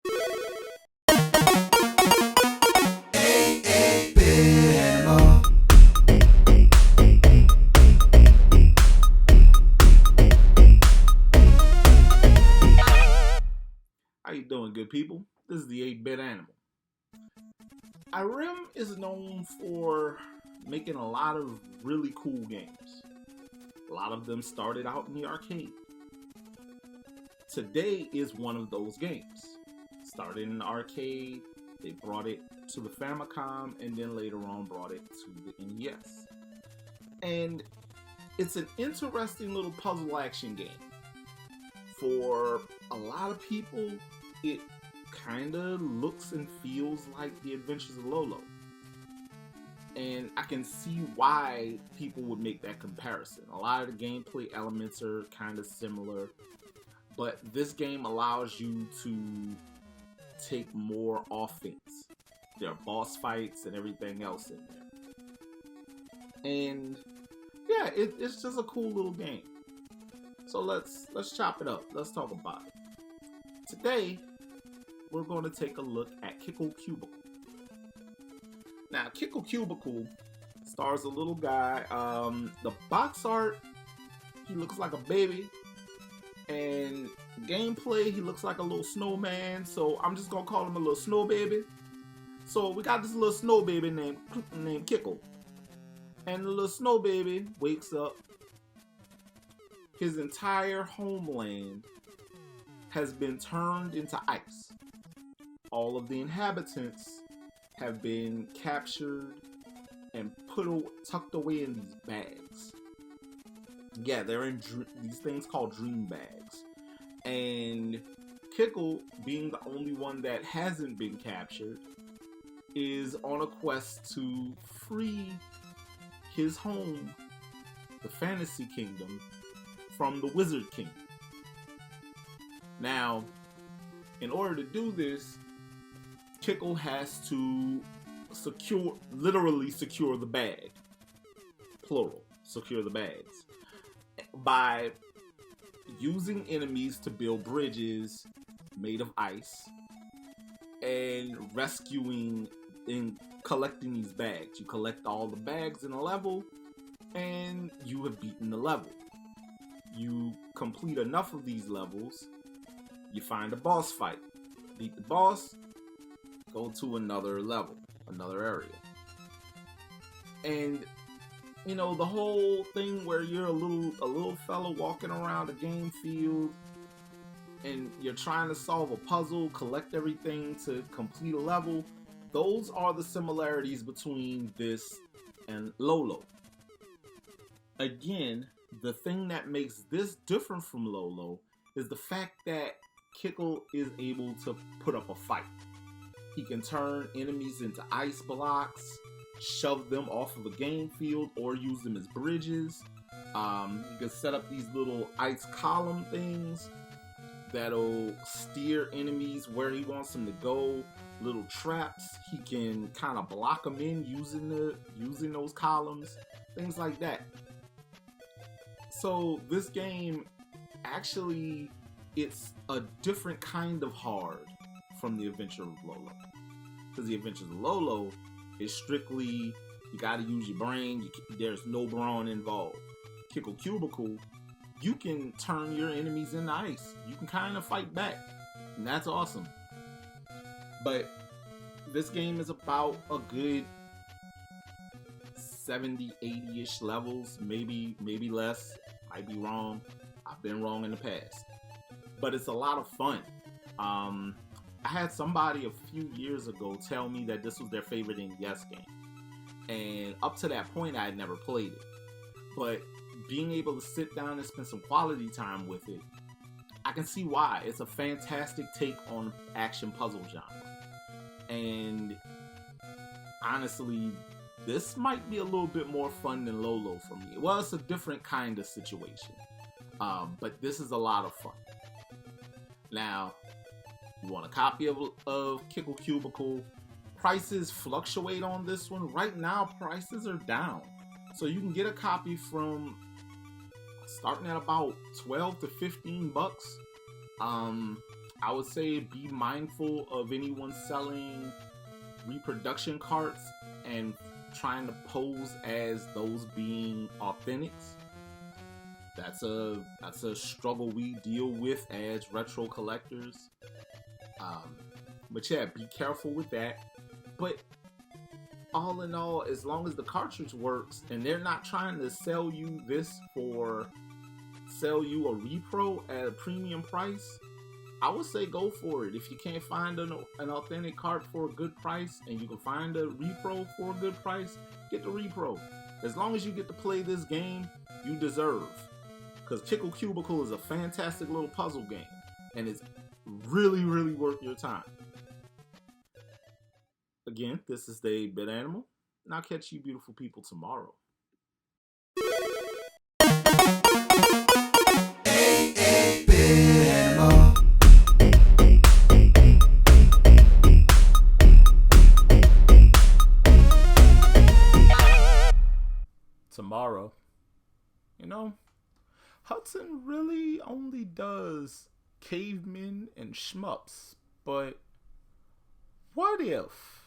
How you doing, good people? This is the 8-bit animal. Irem is known for making a lot of really cool games. A lot of them started out in the arcade. Today is one of those games. Started in the arcade, they brought it to the Famicom, and then later on brought it to the NES. And it's an interesting little puzzle action game. For a lot of people, it kind of looks and feels like The Adventures of Lolo. And I can see why people would make that comparison. A lot of the gameplay elements are kind of similar, but this game allows you to take more offense. There are boss fights and everything else in there. And yeah, it's just a cool little game. So let's chop it up. Let's talk about it. Today, we're going to take a look at Kickle Cubicle. Now, Kickle Cubicle stars a little guy. The box art, he looks like a baby. And gameplay, he looks like a little snowman. So I'm just going to call him a little snow baby. So we got this little snow baby named Kickle. And the little snow baby wakes up. His entire homeland has been turned into ice. All of the inhabitants have been captured and tucked away in these bags. Yeah, they're in these things called dream bags. And Kickle, being the only one that hasn't been captured, is on a quest to free his home, the Fantasy Kingdom, from the Wizard Kingdom. Now, in order to do this, Kickle has to literally secure the bag. Plural, secure the bags. By using enemies to build bridges made of ice and rescuing and collecting these bags. You collect all the bags in a level and you have beaten the level. You complete enough of these levels, you find a boss fight. Beat the boss, go to another level, another area. And you know, the whole thing where you're a little fella walking around a game field and you're trying to solve a puzzle, collect everything to complete a level, those are the similarities between this and Lolo. Again, the thing that makes this different from Lolo is the fact that Kickle is able to put up a fight. He can turn enemies into ice blocks, shove them off of a game field, or use them as bridges. He can set up these little ice column things that'll steer enemies where he wants them to go. Little traps. He can kind of block them in using those columns, things like that. So this game, actually, it's a different kind of hard from The Adventure of Lolo. Because The Adventures of Lolo is strictly, you gotta use your brain, there's no brawn involved. Kickle Cubicle, you can turn your enemies into ice. You can kind of fight back, and that's awesome. But this game is about a good 70, 80-ish levels, maybe less. Might be wrong. I've been wrong in the past. But it's a lot of fun. I had somebody a few years ago tell me that this was their favorite NES game. And up to that point, I had never played it. But being able to sit down and spend some quality time with it, I can see why. It's a fantastic take on action puzzle genre. And honestly, this might be a little bit more fun than Lolo for me. Well, it's a different kind of situation. But this is a lot of fun. Now, you want a copy of Kickle Cubicle? Prices fluctuate on this one. Right now, prices are down. So you can get a copy from starting at about 12 to 15 bucks. I would say be mindful of anyone selling reproduction carts and trying to pose as those being authentics. That's a struggle we deal with as retro collectors. Um, but yeah, be careful with that. But all in all, as long as the cartridge works and they're not trying to sell you a repro at a premium price, I would say go for it. If you can't find an authentic cart for a good price and you can find a repro for a good price, get the repro. As long as you get to play this game, you deserve. Because Kickle Cubicle is a fantastic little puzzle game and it's really, really worth your time. Again, this is the 8-Bit Animal, and I'll catch you beautiful people tomorrow. Tomorrow. You know, Hudson really only does cavemen and shmups, but what if?